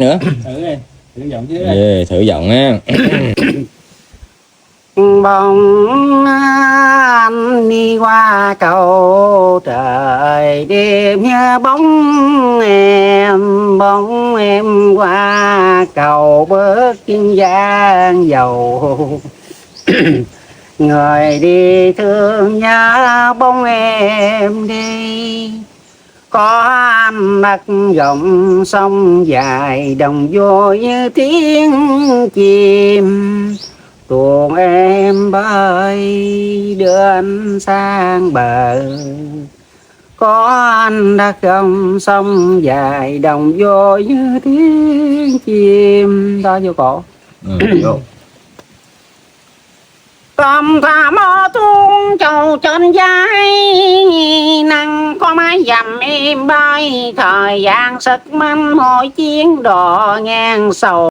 nữa. Thử đi, thử giọng chứ. Thử giọng á. Bóng anh đi qua cầu trời đêm như bóng em qua cầu bước kiên giang dầu. Người đi thương nhớ bóng em đi, có anh bắt dòng sông dài đồng vô như tiếng chim, tuồng em bơi đưa anh sang bờ. Có anh đặt dòng sông dài đồng vô như tiếng chim. Đó vô cổ. Vô. Cầm thả mơ tuôn trầu trên vai, nắng có mái dầm em bay, thời gian sức manh mỗi chiến đò ngang sầu.